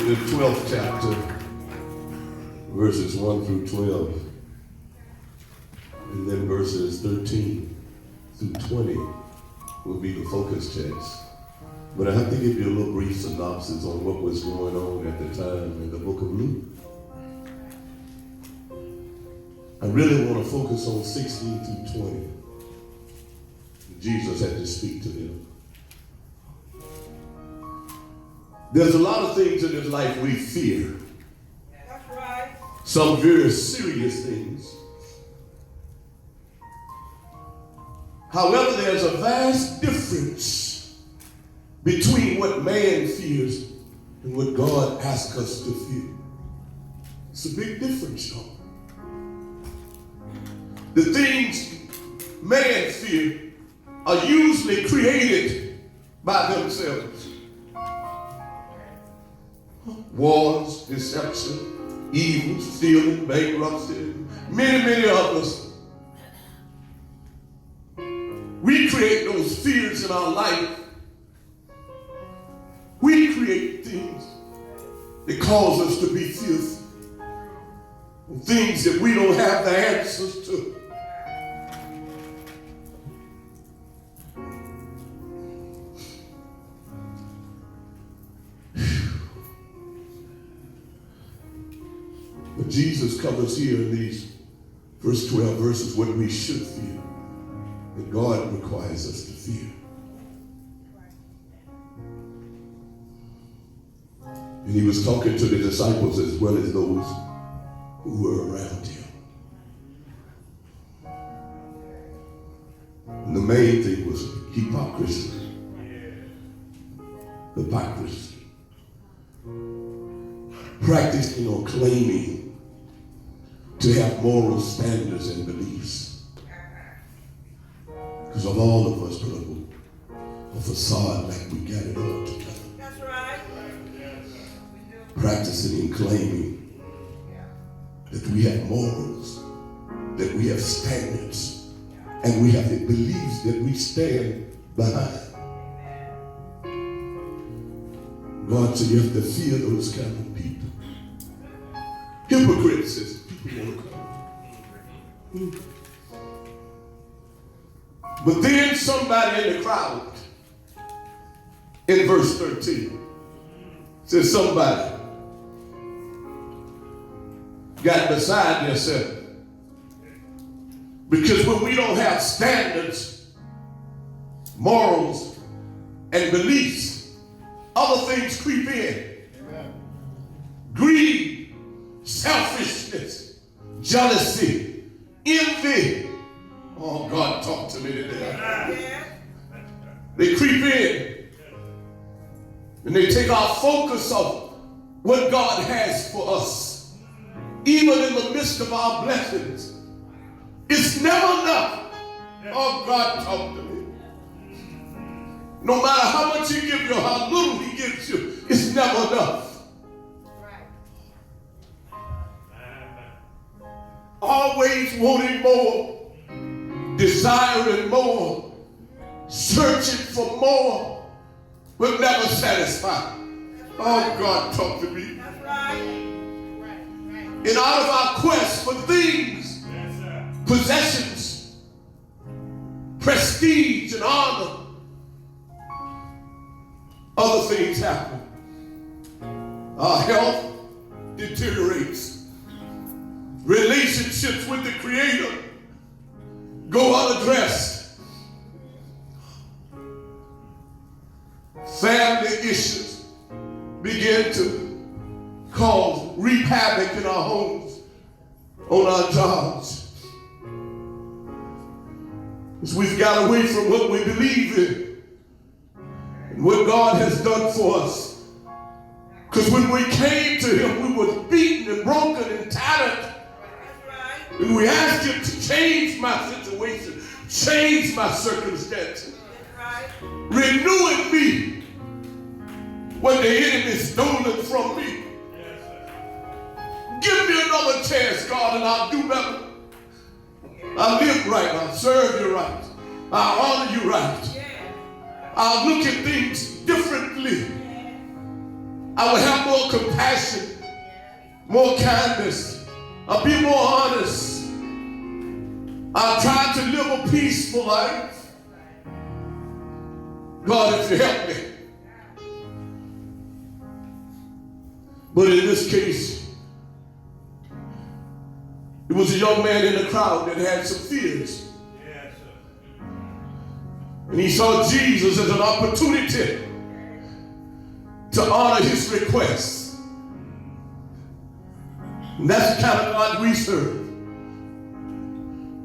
the 12th chapter, verses 1 through 12, and then verses 13 through 20 will be the focus text. But I have to give you a little brief synopsis on what was going on at the time in the book of Luke. I really want to focus on 16 through 20. Jesus had to speak to them. There's a lot of things in this life we fear. That's right. Some very serious things. However, there's a vast difference between what man fears and what God asks us to fear. It's a big difference, y'all. The things man fear are usually created by themselves. Wars, deception, evil, stealing, bankruptcy, many others. We create those fears in our life. We create things that cause us to be fearful. Things that we don't have the answers to. But Jesus covers here in these first 12 verses what we should fear, that God requires us to fear. And he was talking to the disciples as well as those who were around him. And the main thing was hypocrisy. Hypocrisy. Practicing or claiming to have moral standards and beliefs. Because of all of us put up a facade like we got it all together. That's right. Practicing and claiming that we have morals, that we have standards, and we have the beliefs that we stand behind. God said you have to fear those kind of people. Hypocrites, as people want to call them. But then somebody in the crowd, in verse 13, says somebody got beside yourself. Because when we don't have standards, morals, and beliefs, other things creep in. Amen. Greed, selfishness, jealousy, envy. Oh, God, talk to me today. Yeah. They creep in and they take our focus off what God has for us. Even in the midst of our blessings, it's never enough. Oh, God, talk to me. No matter how much he gives you, how little he gives you, it's never enough. Always wanting more, desiring more, searching for more, but never satisfied. Oh, God, talk to me. That's right. And out of our quest for things, possessions, prestige, and honor, other things happen. Our health deteriorates. Relationships with the Creator go unaddressed. Family issues begin to reap havoc in our homes, on our jobs. As we've got away from what we believe in and what God has done for us. Because when we came to him, we were beaten and broken and tattered. And we asked him to change my situation, change my circumstances, renewing me what the enemy stolen from me. Give me another chance, God, and I'll do better. I'll live right, I'll serve you right, I'll honor you right. I'll look at things differently. I will have more compassion, more kindness. I'll be more honest. I'll try to live a peaceful life. God, if you help me. But in this case, it was a young man in the crowd that had some fears. Yes, sir. And he saw Jesus as an opportunity to honor his request. And that's the kind of God we serve.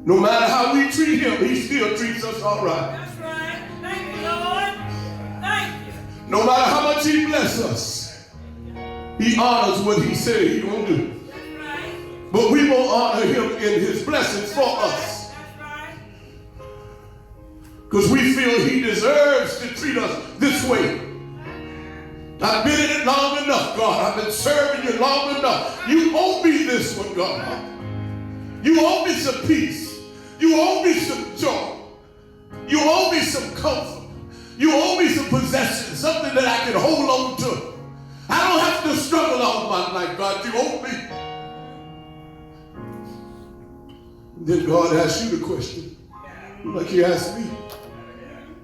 No matter how we treat him, he still treats us all right. That's right. Thank you, Lord. Thank you. No matter how much he blesses us, he honors what he said he gonna do. That's right. But we won't honor him in his blessings for us. That's right. Because we feel he deserves to treat us this way. I've been in it long enough, God. I've been serving you long enough. You owe me this one, God. You owe me some peace. You owe me some joy. You owe me some comfort. You owe me some possessions, something that I can hold on to. I don't have to struggle all my life, God. You owe me. And then God asks you the question, like he asked me,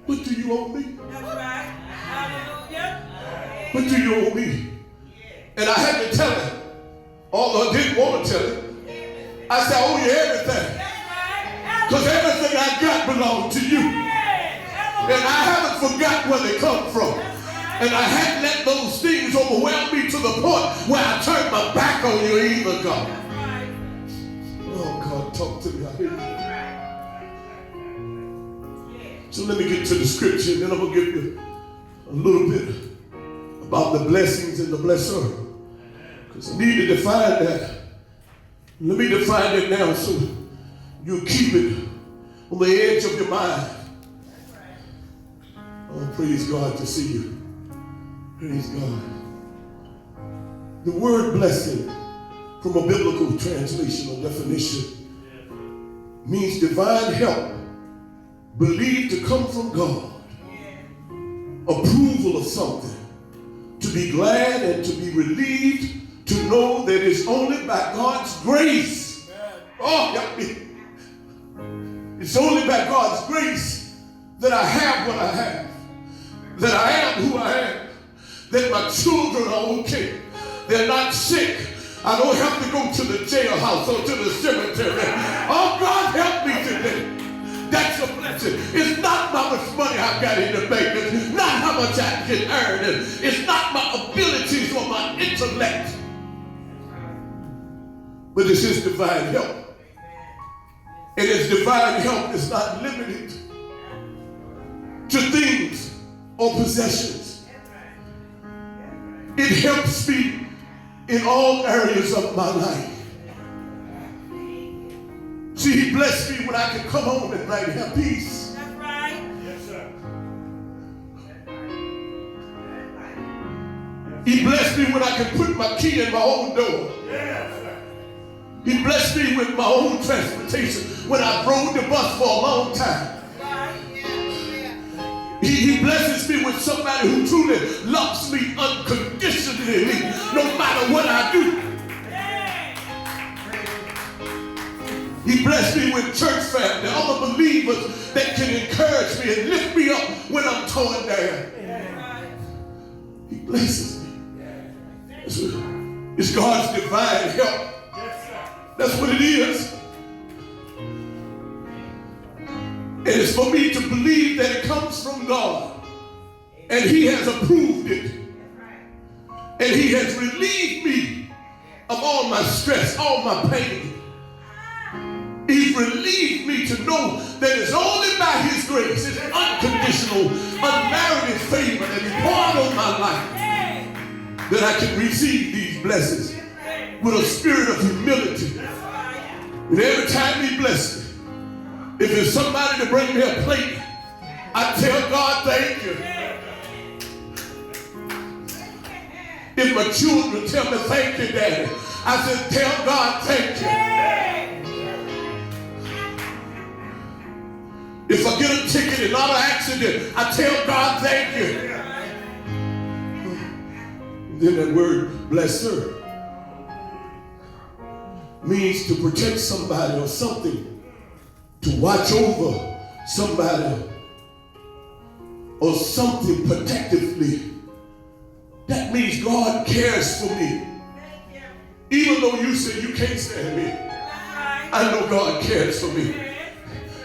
what do you owe me? That's right. Hallelujah. What do you owe me? And I had to tell him, although I didn't want to tell him. I said, I owe you everything. Because everything I got belongs to you. And I haven't forgotten where they come from. And I hadn't let those things overwhelm me to the point where I turned my back on you either, God. Oh, God, talk to me. I hear you. So let me get to the scripture, and then I'm going to give you a little bit about the blessings and the blesser. Because I need to define that. Let me define it now so you keep it on the edge of your mind. Oh, praise God to see you. Praise God. The word blessing from a biblical translation or definition means divine help, believed to come from God, approval of something, to be glad and to be relieved, to know that it's only by God's grace. Oh, help me. It's only by God's grace that I have what I have, that I am who I am, that my children are okay, they're not sick. I don't have to go to the jailhouse or to the cemetery. Oh, God, help me today. That's a blessing. It's not how much money I've got in the bank. It's not how much I can earn. It's not my abilities or my intellect. But it's his divine help. And his divine help is not limited to things or possessions. It helps me in all areas of my life. See, he blessed me when I could come home at night and have peace. That's right. Yes, sir. He blessed me when I could put my key in my own door. Yes, sir. He blessed me with my own transportation when I rode the bus for a long time. He blesses me with somebody who truly loves me unconditionally, no matter what I do. He blessed me with church family, other believers that can encourage me and lift me up when I'm torn down. He blesses me. It's God's divine help. That's what it is. And it's for me to believe that it comes from God. And he has approved it. And he has relieved me of all my stress, all my pain. He's relieved me to know that it's only by his grace, his unconditional, unmerited favor that he poured on my life that I can receive these blessings with a spirit of humility. And every time he blesses me, if it's somebody to bring me a plate, I tell God thank you. If my children tell me thank you, Daddy, I said tell God thank you. If I get a ticket and not an accident, I tell God thank you. Then that word blesser means to protect somebody or something, to watch over somebody or something protectively. That means God cares for me. Even though you say you can't stand me, I know God cares for me.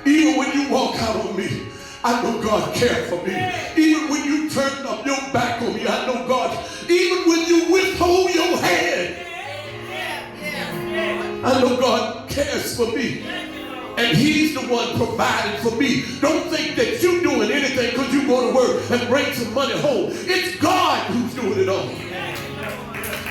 Even when you walk out on me, I know God cares for me. Even when you turn up your back on me, I know God. Even when you withhold your hand, I know God cares for me. And he's the one providing for me. Don't think that you're doing anything because you go to work and bring some money home. It's God who's doing it all.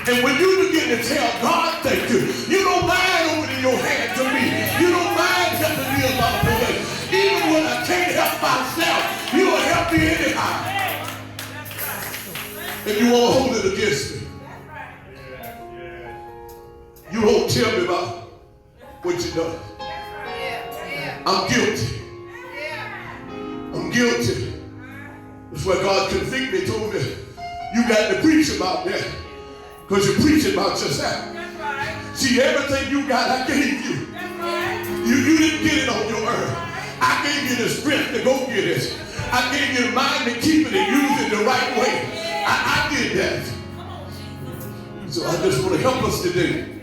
And when you begin to tell God thank you, you don't mind opening your hand to me. You don't mind helping me along the way. Even when I can't help myself, you will help me anyhow. And you won't hold it against me. You won't tell me about what you done. I'm guilty. I'm guilty. That's why God convicted me, told me, you got to preach about that. Because you're preaching about yourself. See, everything you got, I gave you. You didn't get it on your earth. I gave you the strength to go get it. I gave you the mind to keep it and use it the right way. I did that. So I just want to help us today.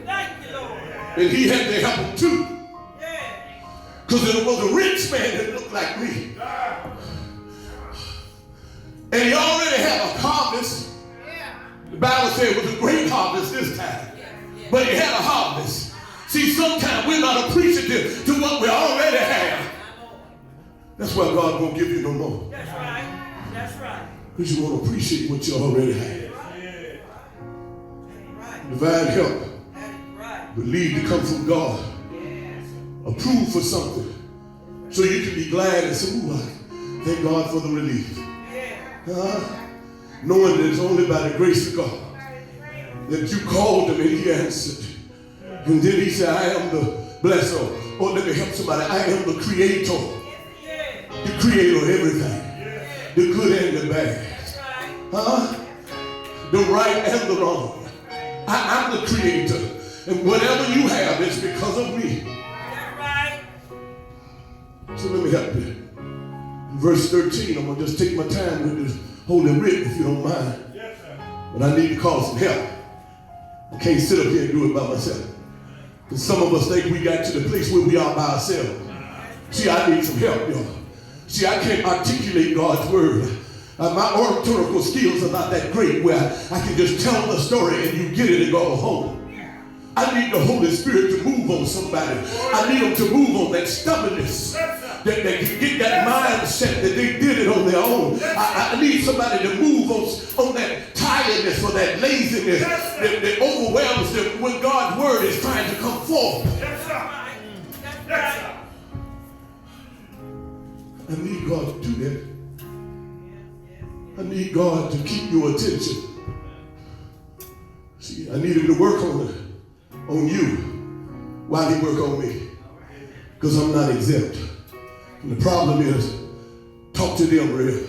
And he had to help him too. Because there was a rich man that looked like me. And he already had a harvest. The Bible said it was a great harvest this time. But he had a harvest. See, sometimes we're not appreciative to what we already have. That's why God won't give you no more. That's right. That's right. Because you want to appreciate what you already have. Divine help. Believe to come from God. Approved for something. So you can be glad and say, ooh, I thank God for the relief. Knowing that it's only by the grace of God that you called him and he answered. And then he said, I am the blesser. Or let me help somebody. I am the creator. The creator of everything. The good and the bad. The right and the wrong. I'm the creator. And whatever you have is because of me. So let me help you. In verse 13, I'm going to just take my time with this Holy Writ, if you don't mind. Yes, but I need to call some help. I can't sit up here and do it by myself. Because some of us think we got to the place where we are by ourselves. See, I need some help, y'all. See, I can't articulate God's word. My oratorical skills are not that great where I can just tell the story and you get it and go home. I need the Holy Spirit to move on somebody. I need them to move on that stubbornness. That they can get that mindset that they did it on their own. I need somebody to move on that tiredness or that laziness that overwhelms them when God's word is trying to come forth. I need God to do that. I need God to keep your attention. See, I need him to work on you while he work on me. Because I'm not exempt. And the problem is, talk to them real.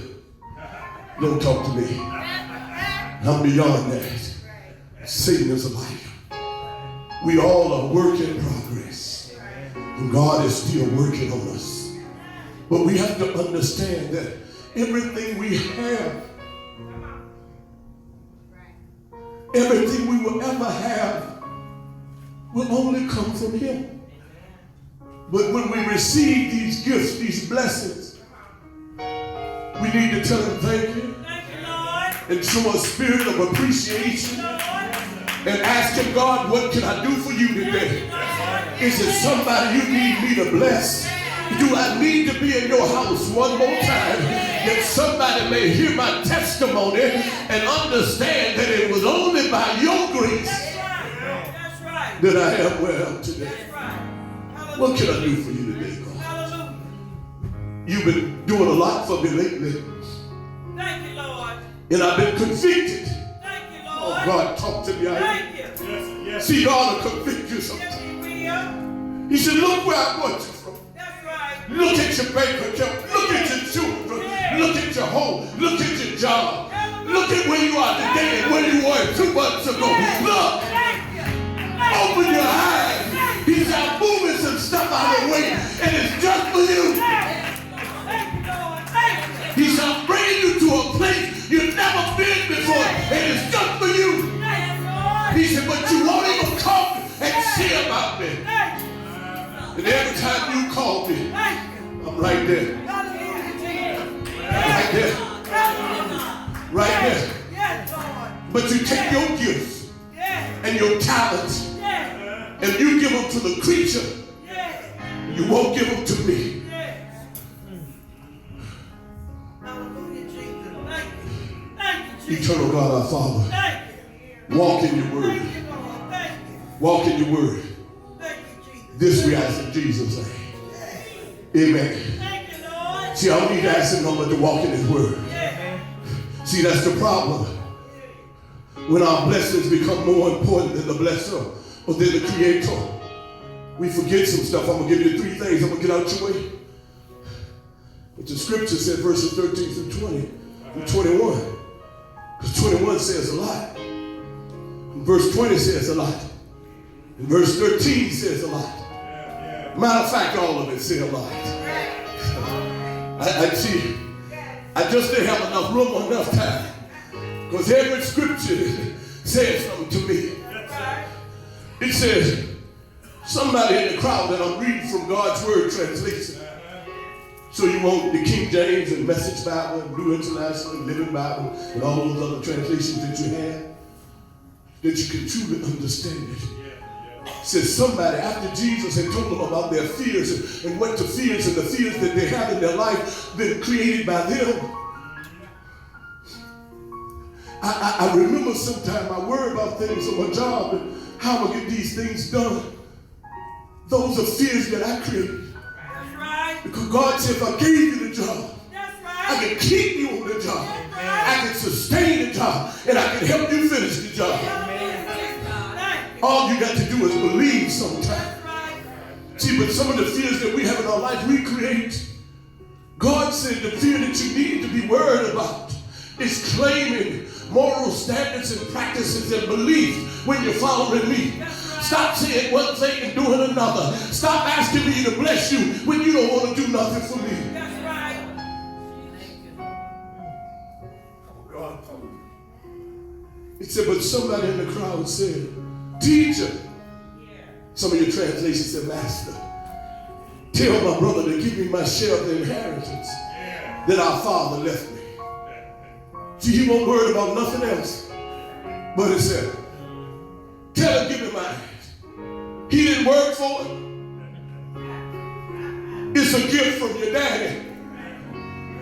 Don't talk to me. I'm beyond that. Satan is a liar. We all are work in progress. And God is still working on us. But we have to understand that everything we have, everything we will ever have, will only come from him. But when we receive these gifts, these blessings, we need to tell him thank you. Thank you, Lord. And show a spirit of appreciation. And ask him, God, what can I do for you today? Is it somebody you need me to bless? Do I need to be in your house one more time that somebody may hear my testimony and understand that it was only by your grace that I am where I am today? What can I do for you today, God? You've been doing a lot for me lately. Thank you, Lord. And I've been convicted. Thank you, Lord. Oh, God, talk to me. Thank you. See, God will convict you sometimes. He said, look where I brought you from. That's right. Look at your bank account. Look at your children. Look at your home. Look at your job. Look at where you are today and where you were 2 months ago. Look. Open your eyes. He's out moving some stuff out of the way, and it's just for you. He's out bringing you to a place you've never been before, and it's just for you. He said, but you won't even come and see about me. And every time you call me, I'm right there. Right there. Right there. But you take your gifts and your talents and you give them to the creature. You won't give them to me. Eternal God, our Father, walk in your word. Walk in your word. This we ask in Jesus' name. Amen. See, I don't need to ask him no more to walk in his word. See, that's the problem. When our blessings become more important than the blesser or than the creator, we forget some stuff. I'm going to give you 3 things. I'm going to get out your way. But the scripture said, verses 13 through 20 through 21. Because 21 says a lot. And verse 20 says a lot. And verse 13 says a lot. Matter of fact, all of it says a lot. I see. I just didn't have enough room or enough time. Because every scripture says something to me. It says, somebody in the crowd that I'm reading from God's Word translation. So you want the King James and Message Bible and New International and Living Bible and all those other translations that you have, that you can truly understand it. Says somebody, after Jesus had told them about their fears and what the fears and the fears that they have in their life been created by them. I remember sometime I worry about things on my job and how I'm going to get these things done. Those are fears that I created. That's right. Because God said, if I gave you the job, That's right. I can keep you on the job. I can sustain the job. And I can help you finish the job. All you got to do is believe sometimes. See, but some of the fears that we have in our life, we create. God said the fear that you need to be worried about is claiming moral standards and practices and beliefs when you're following me. Stop saying one thing and doing another. Stop asking me to bless you when you don't want to do nothing for me. That's right. It said, but somebody in the crowd said, teacher. Some of your translations said, master. Tell my brother to give me my share of the inheritance that our father left me. See, he won't worry about nothing else. But it said, tell him, give me mine. He didn't work for it. It's a gift from your daddy.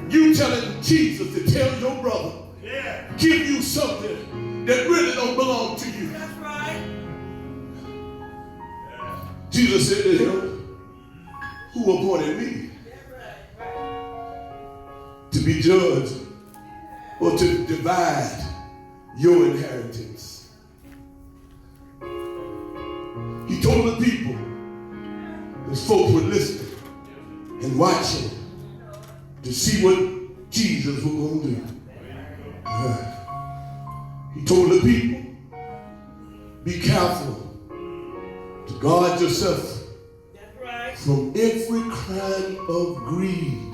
You telling Jesus to tell your brother, give you something that really don't belong to you. That's right. Jesus said to him, who appointed me to be judge or to divide your inheritance? He told the people, his folks were listening and watching to see what Jesus was going to do. He told the people, be careful to guard yourself from every kind of greed.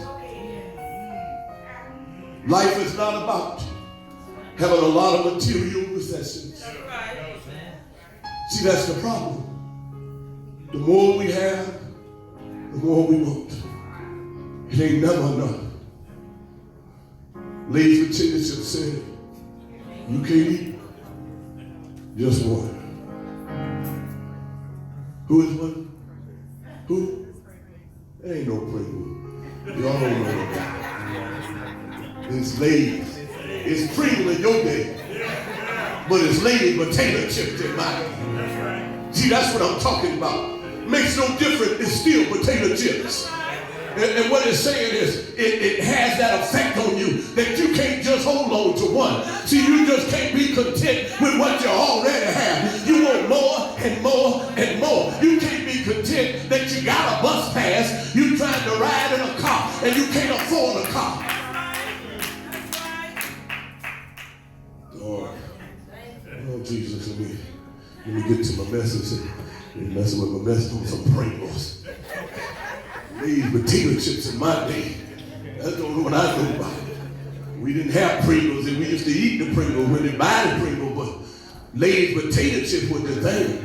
Life is not about having a lot of material possessions. See, that's the problem. The more we have, the more we want. It ain't never enough. Ladies with championship said, you can't eat just one. Who is one? Who? There ain't no Pringles. Y'all don't know that. It's Lay's. It's Pringles in your day. But it's Lay's potato chips in mine. See, that's what I'm talking about. Makes no difference. It's still potato chips. And what it's saying is, it has that effect on you that you can't just hold on to one. See, you just can't be content with what you already have. You want more and more and more. You can't be content that you got a bus pass. You trying to ride in a car and you can't afford a car. Let me get to my message. And messing with my message on some Pringles. These potato chips in my day. That's the only one I know about. We didn't have Pringles, and we used to eat the Pringles when they buy the Pringles, but Lay's potato chip was the thing.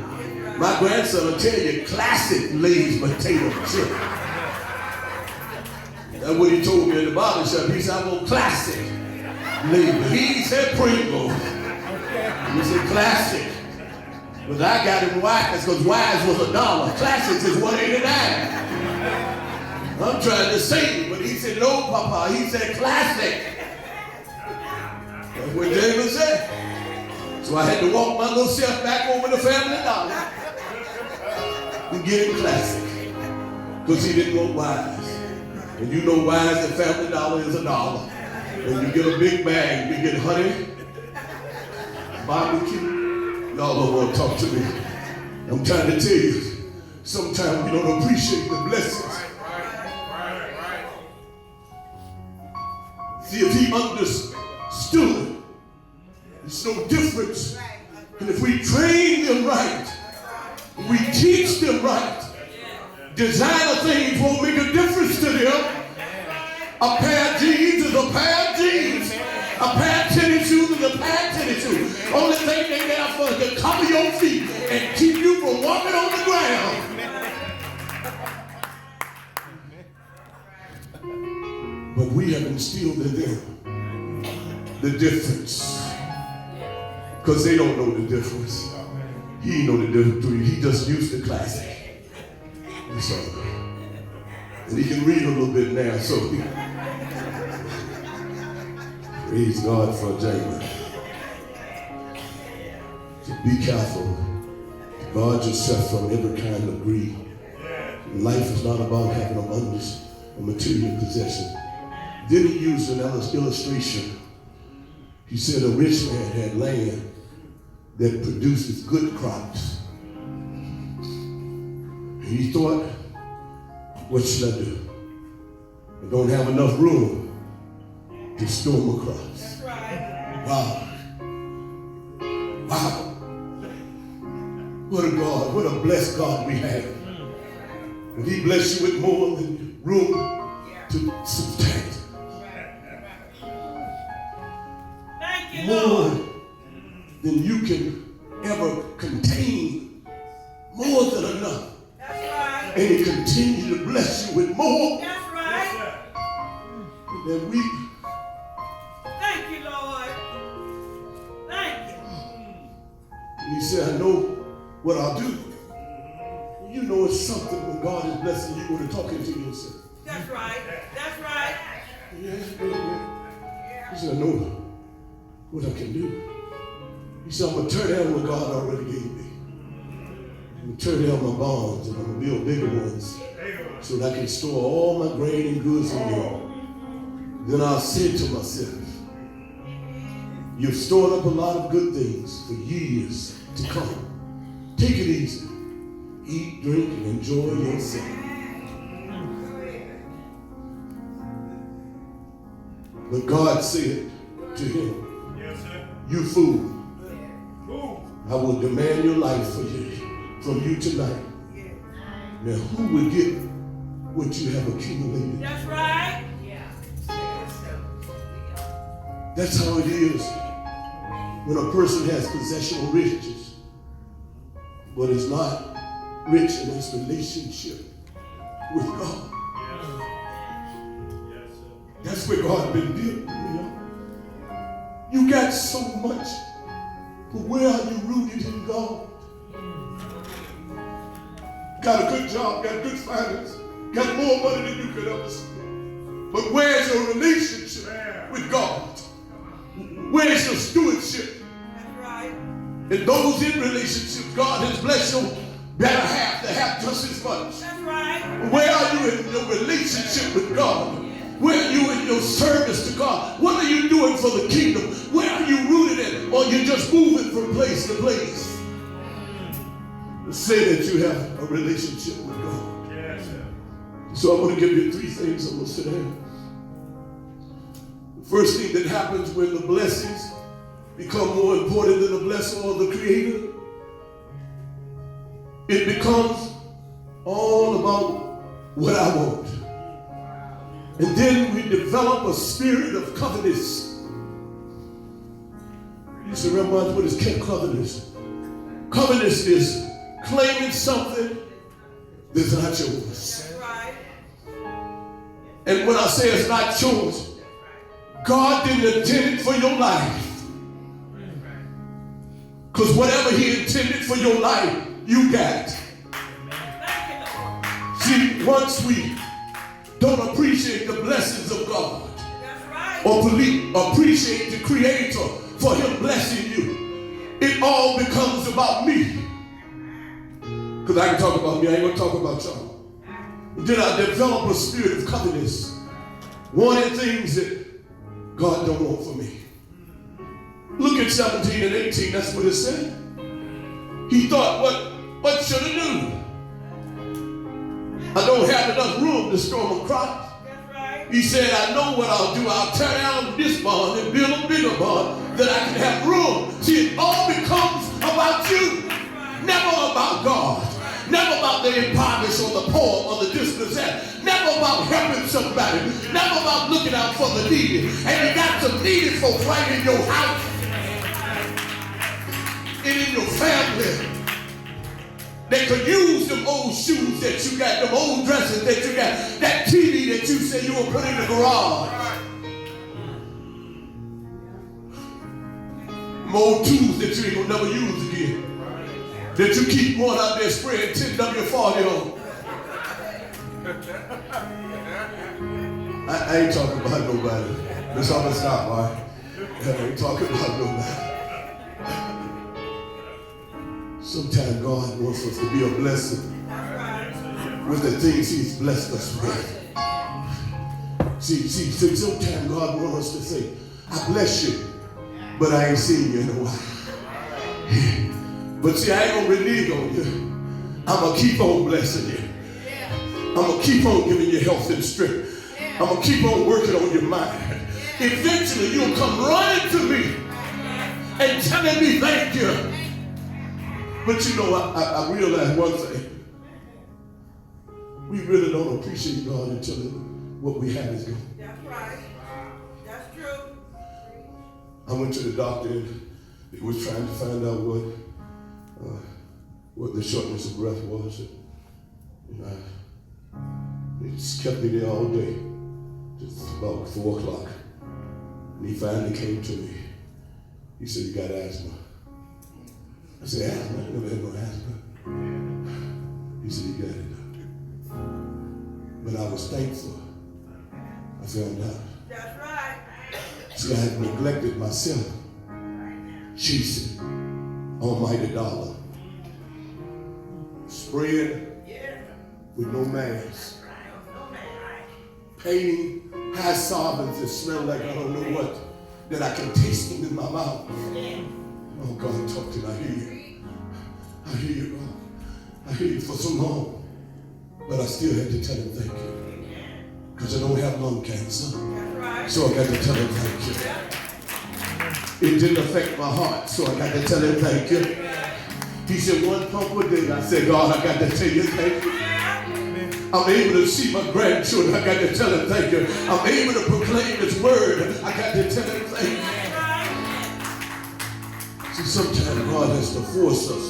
My grandson will tell you, classic Lay's potato chip. That's what he told me in the barber shop. He said, I want classic Lay's. But he said Pringles. He said classic. But I got him Wise because Wise was $1. Classics is $1.89. I'm trying to say it, but he said, no, Papa. He said classic. That's what James said. So I had to walk my little self back over to Family Dollar and get him classic. Because he didn't want Wise. And you know Wise at Family Dollar is $1. And you get a big bag, you get honey, barbecue. Y'all don't want to talk to me. I'm trying to tell you, sometimes we don't appreciate the blessings. See, if he understood, there's no difference. And if we train them right, we teach them right, designer things won't make a difference to them. A pair of jeans is a pair of jeans. A pair of tennis shoes is a pair of tennis shoes. Only thing they there for is to cover your feet and keep you from walking on the ground. But we have instilled in them the difference. Because they don't know the difference. He know the difference between. He just used the classic. So, and he can read a little bit now. So, praise God for James. So be careful. Guard yourself from every kind of greed. Life is not about having abundance of material possession. Then he used an illustration. He said a rich man had land that produces good crops. And he thought, what should I do? I don't have enough room to store my crops. That's right. Wow. Wow. What a God, what a blessed God we have. And he bless you with more than room to subtract. Thank you, More Lord. than you can ever contain. More than enough. That's right. And he continue to bless you with more That's right. than we. Thank you, Lord. Thank you. And he said, I know what I'll do. You know it's something when God is blessing you when you're talking to yourself. That's right. That's right. Yeah. He said, I know what I can do. He said, I'm going to tear down what God already gave me. I'm going to tear down my barns and I'm going to build bigger ones so that I can store all my grain and goods in there. Then I'll say to myself, you've stored up a lot of good things for years to come. Take it easy. Eat, drink, and enjoy yourself. But God said to him, you fool, I will demand your life from you tonight. Now who will get what you have accumulated? That's right. That's how it is when a person has possessional riches, but is not rich in his relationship with God. That's where God been dealing with me. You got so much, but where are you rooted in God? Got a good job, got good finance, got more money than you could ever spend. But where's your relationship with God? Where's your stewardship? That's right. And those in relationships, God has blessed your better half to have just as much. That's right. Where are you in your relationship with God? Where are you in your service to God? What are you doing for the kingdom? Where are you rooted in? Or you're just moving from place to place? Say that you have a relationship with God. Yes, sir. So I'm going to give you 3 things. I'm going to sit down. The first thing that happens when the blessings become more important than the blessing or the creator it becomes all about what I want. And then we develop a spirit of covetousness. You should remember what is covetousness. Covetousness is claiming something that's not yours. And when I say it's not yours, God didn't intend it for your life. Because whatever he intended for your life, you got it. See, once we don't appreciate the blessings of God, or appreciate the Creator for him blessing you, it all becomes about me. Because I can talk about me, I ain't going to talk about y'all. Then I develop a spirit of covetousness, wanting things that God don't want for me. Look at 17 and 18, that's what it said. He thought, what should I do? I don't have enough room to store my crops. He said, I know what I'll do. I'll tear down this barn and build a bigger barn that I can have room. See, it all becomes about you, never about God. Never about the impoverished or the poor or the dispossessed. Never about helping somebody. Never about looking out for the needy. And you got some needy folks right in your house and in your family. They could use them old shoes that you got, them old dresses that you got, that TV that you say you will put in the garage. Them old tools that you ain't gonna never use again. That you keep going out there spraying 10W40 on. I ain't talking about nobody. That's all it's not, right? I ain't talking about nobody. Sometimes God wants us to be a blessing with the things he's blessed us with. See, sometimes God wants us to say, I bless you, but I ain't seen you in a while. But see, I ain't gonna renege on you. I'm gonna keep on blessing you. I'm gonna keep on giving you health and strength. I'm gonna keep on working on your mind. Eventually, you'll come running to me and telling me thank you. But you know, I realize one thing. We really don't appreciate God until what we have is gone. That's right. That's true. I went to the doctor and he was trying to find out what the shortness of breath was. And it just kept me there all day, just about 4 o'clock. And he finally came to me. He said, you got asthma. I said, asthma? I never had no asthma. He said, you got it. But I was thankful. I found out. That's right. See, I had neglected myself, chasing almighty dollar, spraying with no mask, painting high solvents that smell like I don't know what, that I can taste them in my mouth. Oh, God, talk to me. I hear you. I hear you, God. I hear you for so long. But I still had to tell him thank you. Because I don't have lung cancer. So I got to tell him thank you. It didn't affect my heart, so I got to tell him thank you. He said, 1 pump a day. I said, God, I got to tell you thank you. I'm able to see my grandchildren. I got to tell him thank you. I'm able to proclaim his word. I got to tell him thank you. See, sometimes God has to force us.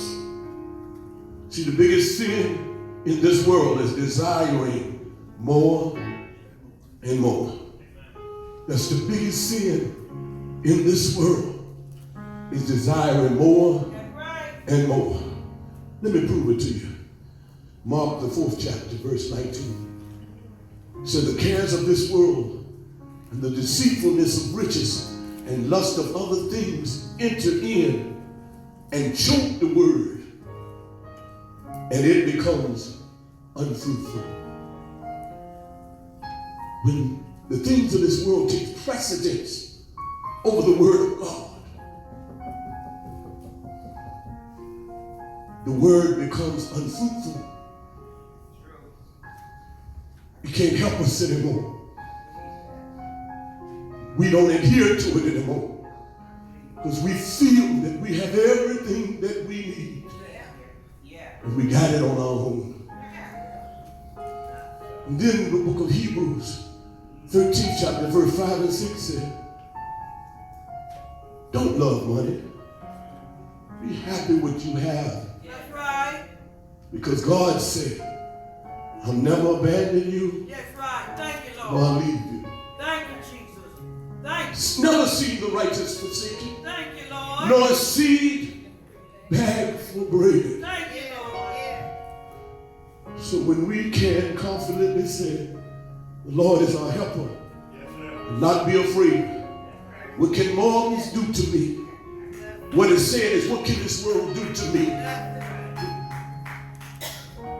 See, the biggest sin in this world is desiring more and more. That's the biggest sin in this world, is desiring more and more. Let me prove it to you. Mark the 4th chapter, verse 19. So the cares of this world and the deceitfulness of riches and lust of other things enter in and choke the word, and it becomes unfruitful. When the things of this world take precedence over the word of God, the word becomes unfruitful. You can't help us anymore. We don't adhere to it anymore because we feel that we have everything that we need. And we got it on our own. And then the book of Hebrews, 13th chapter, verse 5 and 6 said, don't love money. Be happy with what you have. That's right. Because God said, I'll never abandon you. That's right. Thank you, Nor Lord. leave you. Thank you, Jesus. Thank you. Never seen the righteous forsaken, Thank you, Lord. nor a seed beg for bread. Thank you, Lord. So when we can confidently say, the Lord is our helper, and not be afraid. What can mortals do to me? What it's saying is, what can this world do to me?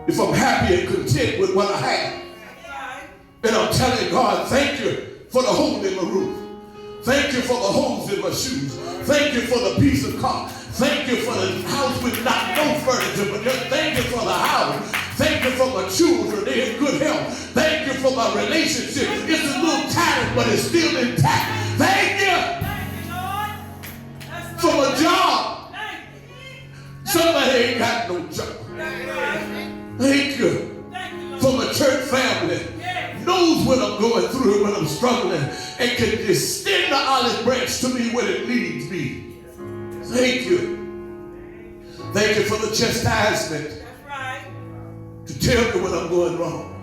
If I'm happy and content with what I have, and I'm telling God, thank you for the hole in my roof. Thank you for the holes in my shoes. Thank you for the piece of car. Thank you for the house with not no furniture, but just thank you for the house. Thank you for my children, they're in good health. Thank you for my relationship. It's a little tattered, but it's still intact. Thank you Thank you, Lord. That's right. for my job. Thank you. Somebody ain't got no job. That's right. Thank you Thank you, Lord. for my church family. Yes. Knows what I'm going through, when I'm struggling, and can extend the olive branch to me when it needs me. Thank you. Thank you for the chastisement That's right. to tell me when I'm going wrong,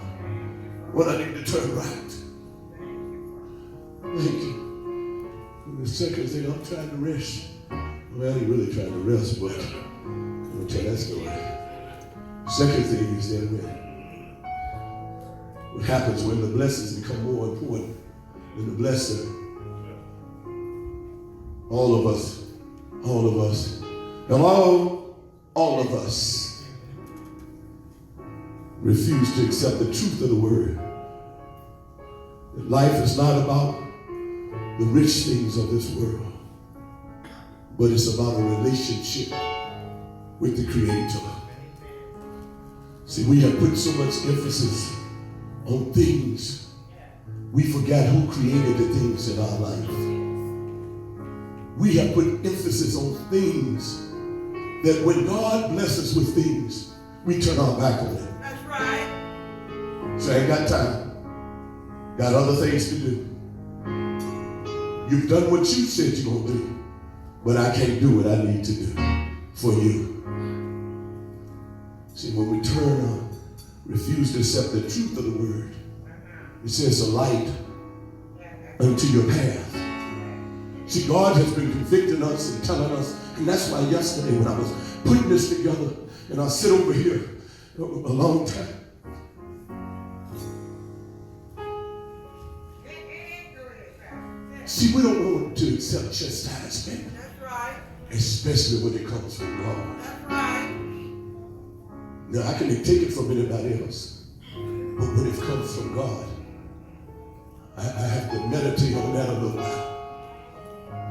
when I need to turn right. Thank you. And the second thing, I'm trying to rest. Well, I ain't really trying to rest, but I'm going to tell that story. Second thing is that what happens when the blessings become more important than the blessing. All of us, hello, all of us refuse to accept the truth of the word. That life is not about the rich things of this world, but it's about a relationship with the Creator. See, we have put so much emphasis on things, we forgot who created the things in our life. We have put emphasis on things that when God blesses us with things, we turn our back on it. That's right. So I ain't got time. Got other things to do. You've done what you said you're going to do, but I can't do what I need to do for you. See, when we refuse to accept the truth of the word, it says a light unto your path. See, God has been convicting us and telling us, and that's why yesterday when I was putting this together, and I sit over here a long time. See, we don't want to accept chastisement, That's right. especially when it comes from God. That's right. Now, I can take it from anybody else, but when it comes from God, I have to meditate on that a little while.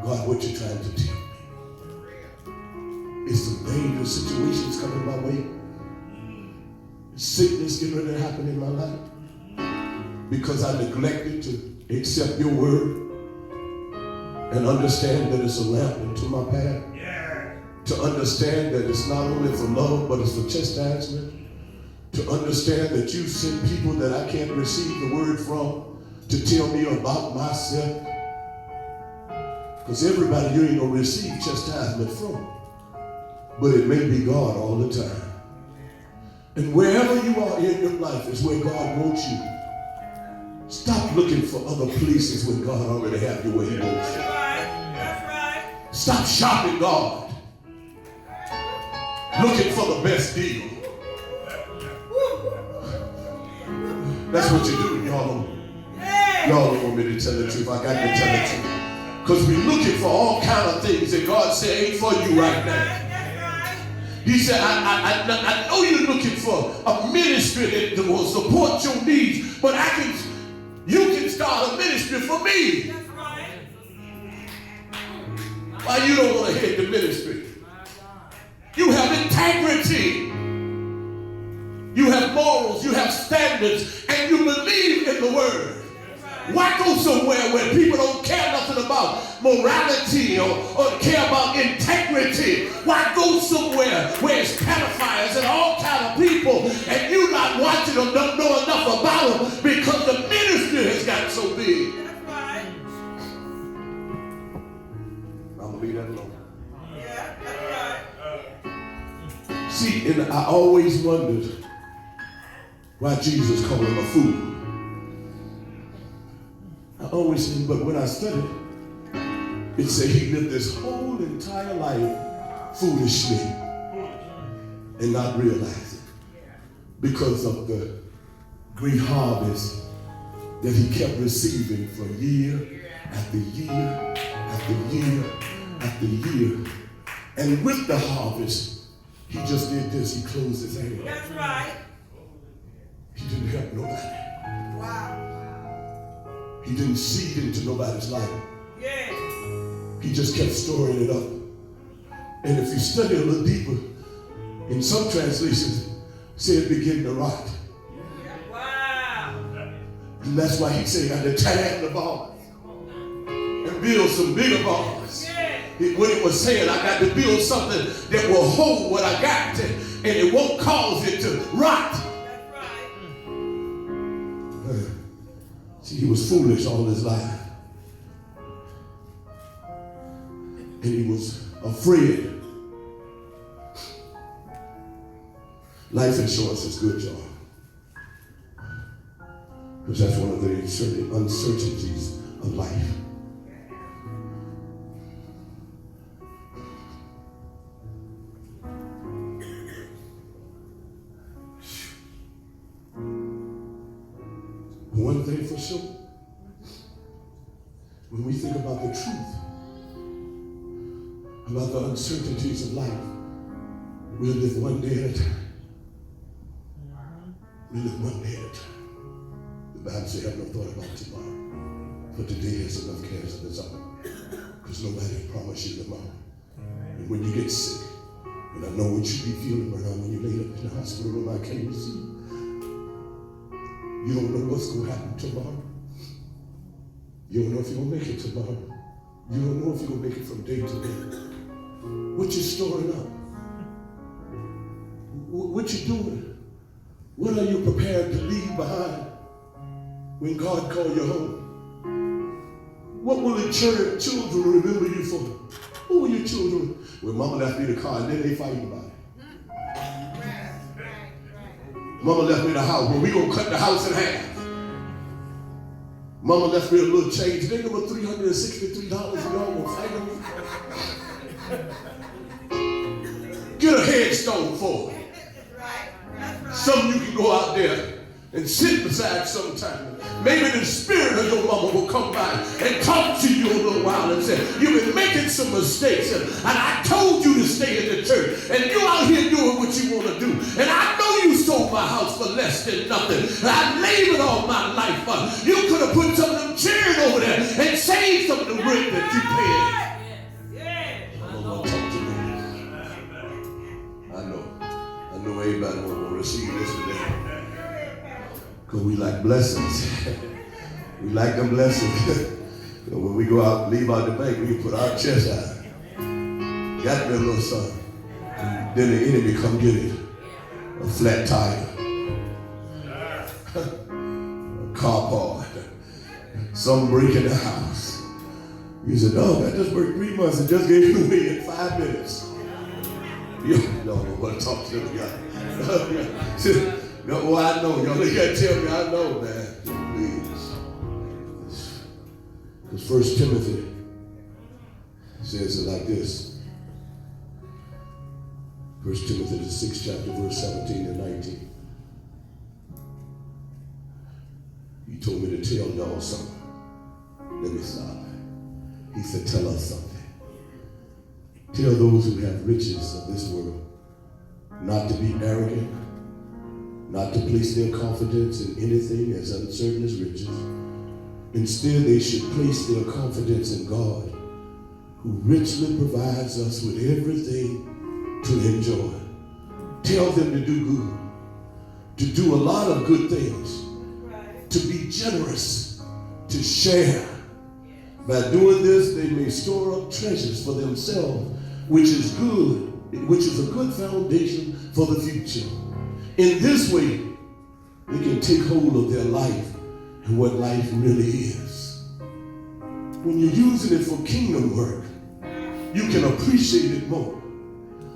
God, what you trying to tell me? Is some dangerous situations coming my way? Is sickness getting ready to happen in my life? Because I neglected to accept your word and understand that it's a lamp into my path. To understand that it's not only for love, but it's for chastisement. To understand that you send people that I can't receive the word from to tell me about myself. Because everybody you ain't going to receive chastisement from. But it may be God all the time. And wherever you are in your life is where God wants you. Stop looking for other places when God already have you where he wants you. That's right. That's right. Stop shopping God. Looking for the best deal. That's what you do, y'all. Y'all don't want me to tell the truth. I got to tell the truth. Because we're looking for all kind of things that God said ain't for you right now. He said, I know you're looking for a ministry that will support your needs, but you can start a ministry for me. Why you don't want to head the ministry? You have integrity. You have morals. You have standards. And you believe in the word. Why go somewhere where people don't care nothing about morality or care about integrity? Why go somewhere where it's pedophiles and all kinds See, and I always wondered why Jesus called him a fool. I always said, but when I studied, it said he lived this whole entire life foolishly and not realize it because of the great harvest that he kept receiving for year after year after year after year. And with the harvest, he just did this. He closed his hands. That's right. He didn't help nobody. Wow. He didn't seed into nobody's life. Yeah. He just kept storing it up. And if you study a little deeper, in some translations, say it began to rot. Wow. And that's why he said, I had to tear the bars and build some bigger bars. Yeah. What it was saying, I got to build something that will hold what I got and it won't cause it to rot. That's right. See, he was foolish all his life. And he was afraid. Life insurance is good, y'all. Because that's one of the uncertainties of life. One thing for sure, when we think about the truth, about the uncertainties of life, we'll live one day at a time. We live one day at a time. The Bible says, have no thought about tomorrow, for today has enough cares of its own, because nobody promised you tomorrow. And when you get sick, and I know what you be feeling right now when you lay up in the hospital room, I can't see you. You don't know what's going to happen tomorrow. You don't know if you're going to make it tomorrow. You don't know if you're going to make it from day to day. What you storing up? What you doing? What are you prepared to leave behind when God calls you home? What will the children remember you for? Who are your children? Well, mama left me the car and then they fighting about it. Mama left me the house. Well, we gonna cut the house in half. Mama left me a little change. They give her $363 and y'all gonna fight on me. Get a headstone for it. Some you can go out there and sit beside sometime. Maybe the spirit of your mama will come by and talk to you a little while and say, you've been making some mistakes and I told you to stay in the church and you out here doing what you want to do. And I know you sold my house for less than nothing. I labored all my life on. You could have put some of them chairs over there and saved some of the rent that you paid. Yeah. I know talk to me. I know everybody won't receive this today. Because we like blessings. We like them blessings. When we go out, leave out the bank, we can put our chest out. Got me a little something. And then the enemy come get it. A flat tire. A car part. Some break in the house. You said, dog, I just worked 3 months and just gave you away in 5 minutes. You don't know what to talk to the guy. No, I know. Y'all gotta tell me I know, man. Please. Because 1 Timothy says it like this. 1 Timothy, the 6th chapter, verse 17 and 19. He told me to tell y'all something. Let me stop. He said, tell us something. Tell those who have riches of this world not to be arrogant, not to place their confidence in anything as uncertain as riches. Instead, they should place their confidence in God, who richly provides us with everything to enjoy. Tell them to do good, to do a lot of good things, to be generous, to share. By doing this, they may store up treasures for themselves, which is a good foundation for the future. In this way, they can take hold of their life and what life really is. When you're using it for kingdom work, you can appreciate it more.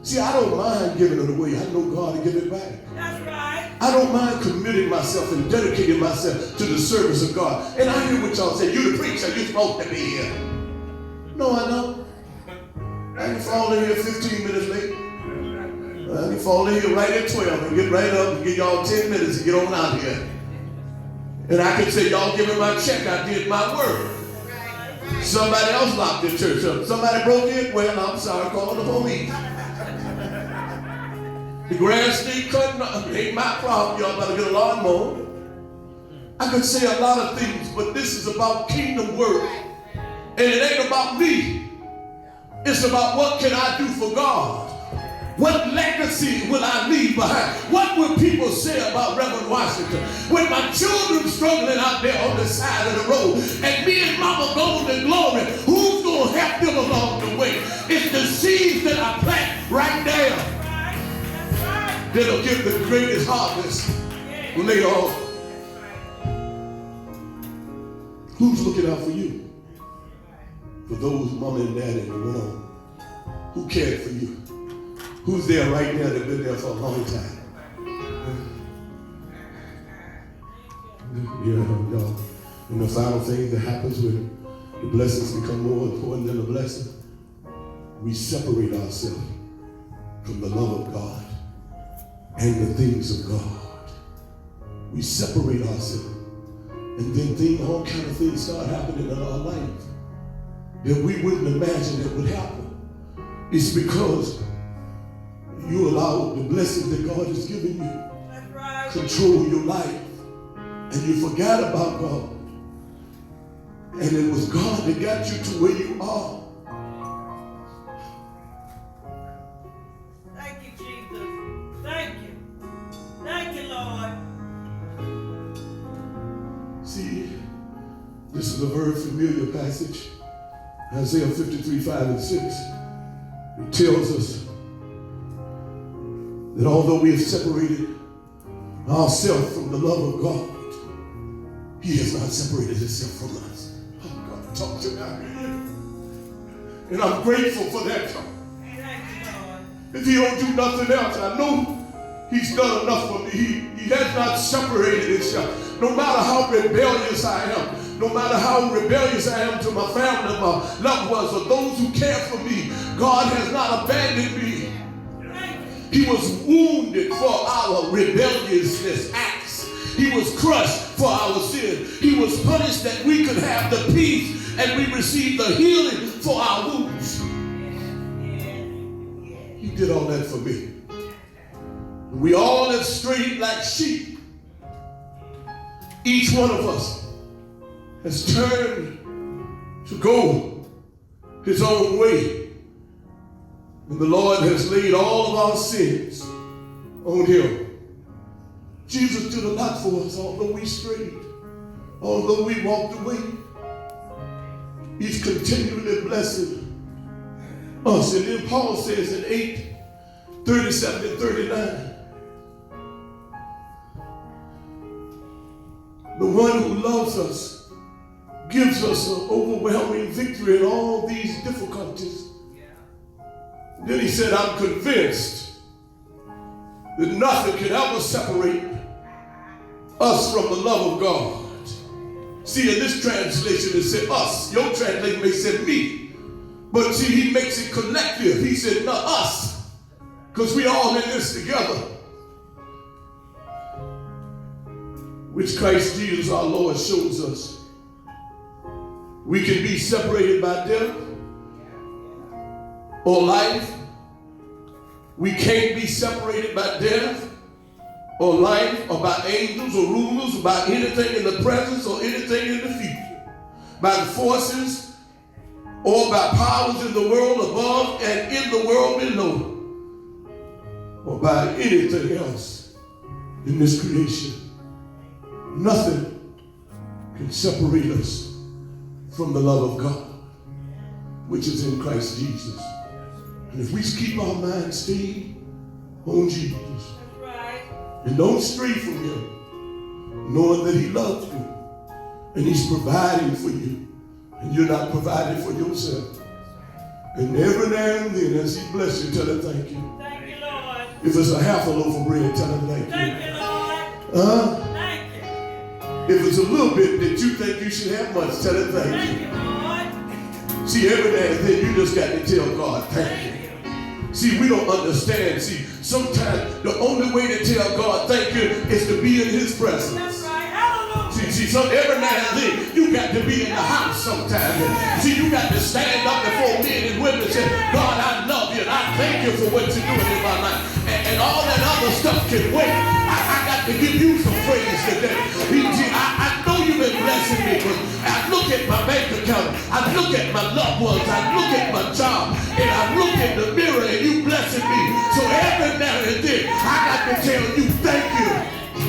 See, I don't mind giving it away. I know God will give it back. That's right. I don't mind committing myself and dedicating myself to the service of God. And I hear what y'all say. You the preacher, you're supposed to be here. No, I don't. I can fall in here 15 minutes late. I can fall in here right at 12 and get right up and get y'all 10 minutes and get on out here. And I can say, y'all give me my check. I did my work. Somebody else locked the church up. Somebody broke in. Well, I'm sorry, call the police. The grass need cutting up. Ain't my problem. Y'all better get a lawnmower. I could say a lot of things, but this is about kingdom work. And it ain't about me. It's about what can I do for God? What legacy will I leave behind? What will people say about Reverend Washington? When my children struggling out there on the side of the road and me and mama going to glory, who's going to help them along the way? It's the seeds that I plant right there that'll give the greatest harvest later on. Who's looking out for you? For those mama and daddy that went on. Who cared for you? Who's there right now that's been there for a long time? Yeah, y'all. And the final thing that happens when the blessings become more important than the blessing, we separate ourselves from the love of God and the things of God. We separate ourselves. And then all kind of things start happening in our life that we wouldn't imagine that would happen. It's because you allow the blessings that God has given you control your life. And you forgot about God. And it was God that got you to where you are. Thank you, Jesus. Thank you. Thank you, Lord. See, this is a very familiar passage. Isaiah 53, 5 and 6. It tells us that although we have separated ourselves from the love of God, He has not separated Himself from us. Oh, God, talk to me out here. And I'm grateful for that. Thank you, Lord. If He don't do nothing else, I know He's done enough for me. He has not separated Himself. No matter how rebellious I am, no matter how rebellious I am to my family, my loved ones, or those who care for me, God has not abandoned me. He was wounded for our rebelliousness acts. He was crushed for our sin. He was punished that we could have the peace and we received the healing for our wounds. He did all that for me. We all have strayed like sheep. Each one of us has turned to go his own way. And the Lord has laid all of our sins on Him. Jesus did a lot for us, although we strayed, although we walked away. He's continually blessing us. And then Paul says in 8:37 and 39, the one who loves us gives us an overwhelming victory in all these difficulties. Then he said, I'm convinced that nothing can ever separate us from the love of God. See, in this translation it said us. Your translation may say me. But see, he makes it collective. He said, not us. Because we all in this together. Which Christ Jesus our Lord shows us. We can be separated by death or life. We can't be separated by death or life or by angels or rulers or by anything in the present or anything in the future. By the forces or by powers in the world above and in the world below. Or by anything else in this creation. Nothing can separate us from the love of God, which is in Christ Jesus. And if we keep our minds stayed on Jesus and don't stray from Him, knowing that He loves you and He's providing for you and you're not providing for yourself, And every now and then, as he bless you, tell him thank you. Thank you, Lord. If it's a half a loaf of bread, tell him thank you. Thank you, Lord. Thank you. If it's a little bit that you think you should have much, tell him thank Thank you. you, Lord. See, every now and then, you just got to tell God thank you. See, we don't understand. See, sometimes the only way to tell God thank you is to be in his presence. That's right. Hallelujah. See, so every now and then, you got to be in the house sometimes. See, you got to stand up before men and women and say, God, I love you and I thank you for what you're doing in my life. And all that other stuff can wait. I got to give you some praise today. I know you've been blessing me, but I look at my bank account, I look at my loved ones, I look at my job, and I look in the mirror and you blessing me. So every now and then, I got to tell you thank you.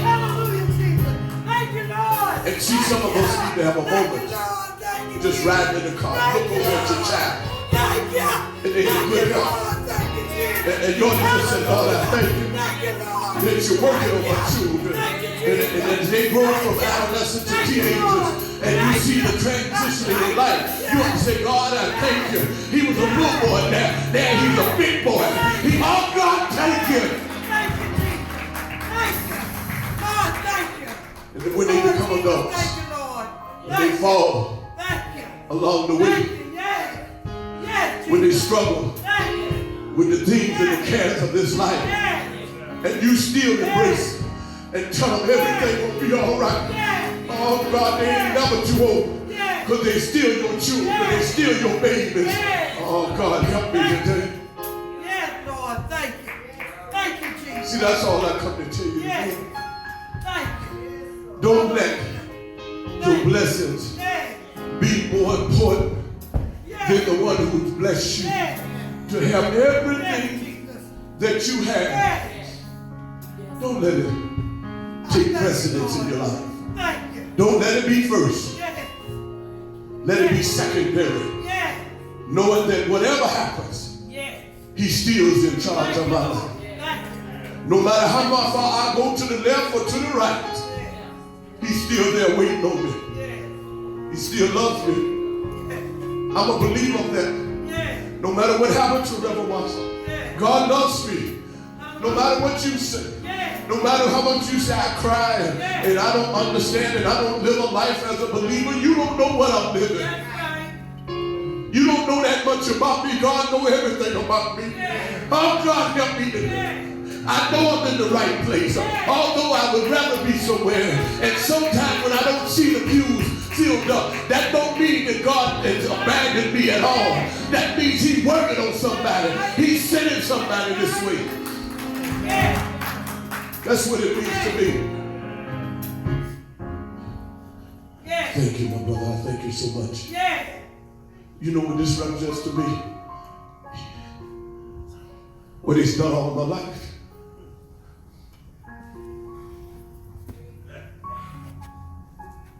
Hallelujah, Jesus. Thank you, Lord. And see, some of us need to have a moment. Just riding in the car, look over at your child. And they can look up. And you're just saying, Lord, I thank you. That you're working on my children. And as they grow from adolescents to teenagers, and you see the transition in their life, you have to say, God, I thank you. He was a little boy now. Now he's a big boy. Oh, God, thank you. Thank you, Jesus. Thank you. God, thank you. And then when they become adults, Thank you, Lord. and they fall Thank you. along the way, Thank you. Yes. Yes, when they Jesus. struggle Thank you. with the things and the cares of this life, Yes. and you still embrace and tell them everything will be all right. Yes. Oh God, they ain't never too old, Yes. because they still your children, they still your babies. Yes. Oh God, help me today. Yes, Lord. Thank you. Thank you, Jesus. See, that's all I come to tell you. Yes. Thank you. Don't let your blessings Yes. be more important Yes. than the one who blessed you Yes. to have Yes, everything Jesus. that you have. Yes. Don't let it take precedence in your life. Thank you. Don't let it be first. Yes. Let it be secondary. Yes. Knowing that whatever happens, Yes. he still is in charge of my life. Thank you. No matter how far I go to the left or to the right, he's still there waiting on me. Yes. He still loves me. Yes. I'm a believer of that. Yes. No matter what happens to Reverend Watson, Yes. God loves me. No matter what you say, Yes. no matter how much you say I cry and I don't understand and I don't live a life as a believer, you don't know what I'm living. That's right. You don't know that much about me. God knows everything about me. Yes. Oh, God, help me today. Yes. I know I'm in the right place, although I would rather be somewhere. And sometimes when I don't see the pews filled up, that don't mean that God has abandoned me at all. That means he's working on somebody. He's sending somebody this way. Yes. That's what it means to me. Yes. Thank you, my brother. I thank you so much. Yes. You know what this represents to me? What he's done all my life.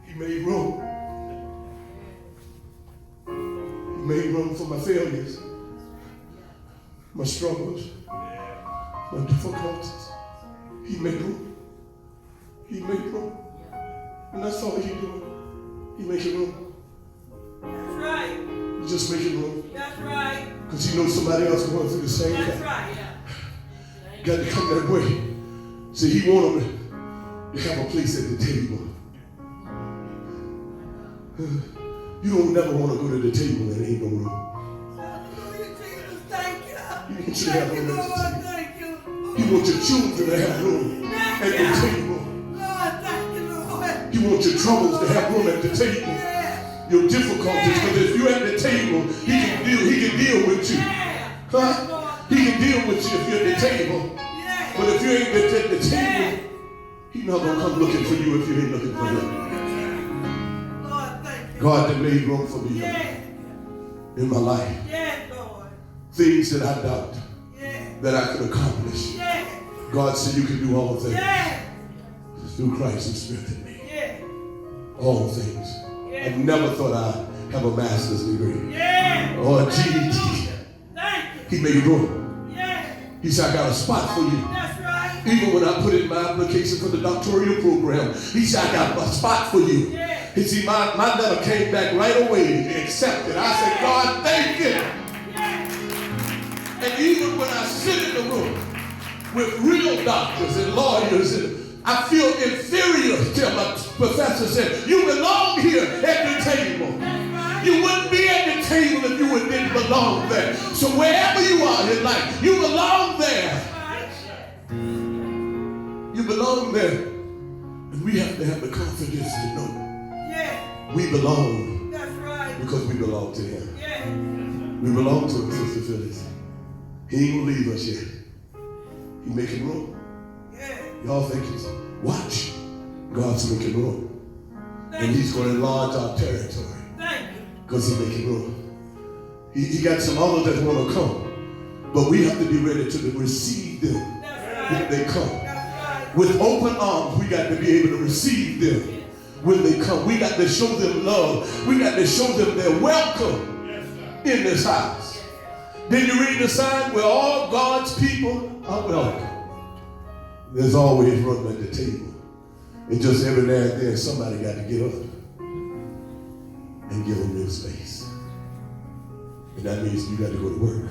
He made room. He made room for my failures, my struggles, my difficulties. He made room. He made room. And that's all he's doing. He making room. That's right. He's just making room. That's right. Because he knows somebody else going through the same That's thing. right. Got to come that way. See, he wanted me to have a place at the table. You don't never want to go to the table and ain't no room. Hallelujah, Jesus. Thank you. You want you to have Thank you, room at the Lord. table. Thank you. You want your children to have room at the table. Lord, thank you, Lord. You want your troubles to have room at the table. Yes. Your difficulties, because if you're at the table, he can deal with you. Yeah. Huh? He can deal with you if you're at the table. Yes. But if you ain't at the table, he's not going to come looking for you if you ain't looking for him. Lord, thank you. God that made room for me Yes. in my life. Yes, Lord. Things that I doubt Yes. that I could accomplish. Yes. God said you can do all things Yes. through Christ who strengthened me. Yes. All things. I Yes. never thought I'd have a master's degree. Yes. Or a Hallelujah. GED. Thank you. He made room. Yes. He said, I got a spot for you. That's right. Even when I put in my application for the doctoral program, he said, I got a spot for you. Yes. He said, my letter came back right away, accepted. I said, God, thank you. Yes. And even when I sit in the room with real doctors and lawyers, and I feel inferior till my professor said, you belong here at the table. You wouldn't be at the table if you didn't belong there. So wherever you are in life, you belong there. You belong there. And we have to have the confidence to know we belong. That's right. Because we belong to him. Yeah. We belong to him, Sister Phyllis. He ain't gonna leave us yet. He making room. Yeah. Y'all think he's watch. God's making room. And he's gonna enlarge our territory. Thank you. Because he's making room. He got some others that want to come. But we have to be ready to receive them when they come. With open arms, we got to be able to receive them when they come. We got to show them love. We got to show them they're welcome in this house. Then you read the sign where all God's people are welcome. There's always room at the table. And just every now and then somebody got to get up and give them their space. And that means you got to go to work.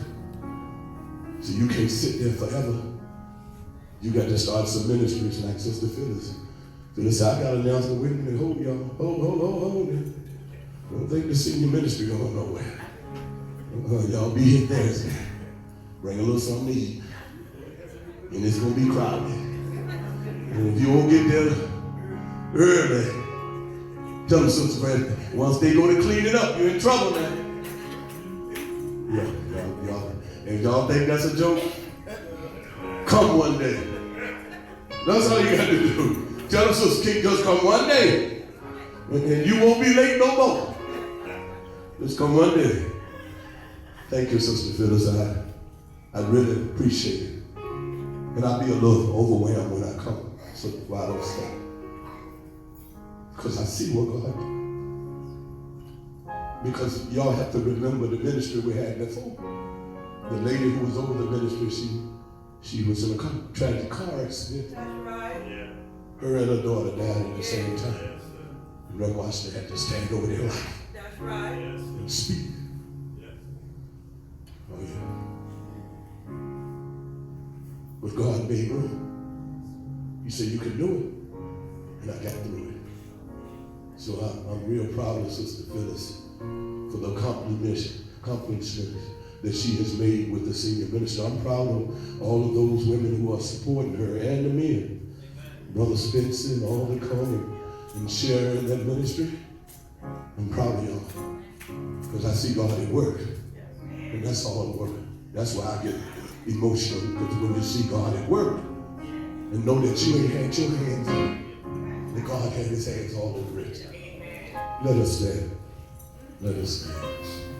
So you can't sit there forever. You got to start some ministries like Sister Phyllis. Phyllis said, I got an announcement. Wait a minute, hold y'all. Hold it. Don't think the senior ministry going nowhere. Y'all be here Thursday. Bring a little something to eat. And it's going to be crowded. And if you won't get there early, tell them, Sister Friend, once they go to clean it up, you're in trouble now. Y'all. If y'all think that's a joke, come one day. That's all you got to do. Tell them, Sister King, just come one day. And you won't be late no more. Just come one day. Thank you, Sister Phyllis. I really appreciate it. And I'll be a little overwhelmed when I come. So why don't stop? Because I see what God did. Because y'all have to remember the ministry we had before. The lady who was over the ministry, she was in a tragic car accident. That's right. Her and her daughter died at the same time. And Reverend Washington had to stand over their life. That's right. And speak. Oh yeah. But God made room. He said, you can do it. And I got through it. So I'm real proud of Sister Phyllis for the accomplishments that she has made with the senior minister. I'm proud of all of those women who are supporting her and the men. Brother Spencer and all that come and share in that ministry. I'm proud of y'all. Because I see God at work. And that's all I'm working. That's why I get emotional. Because when you see God at work and know that you ain't had your hands in it, that God had his hands all over it. Let us stand. Let us stand.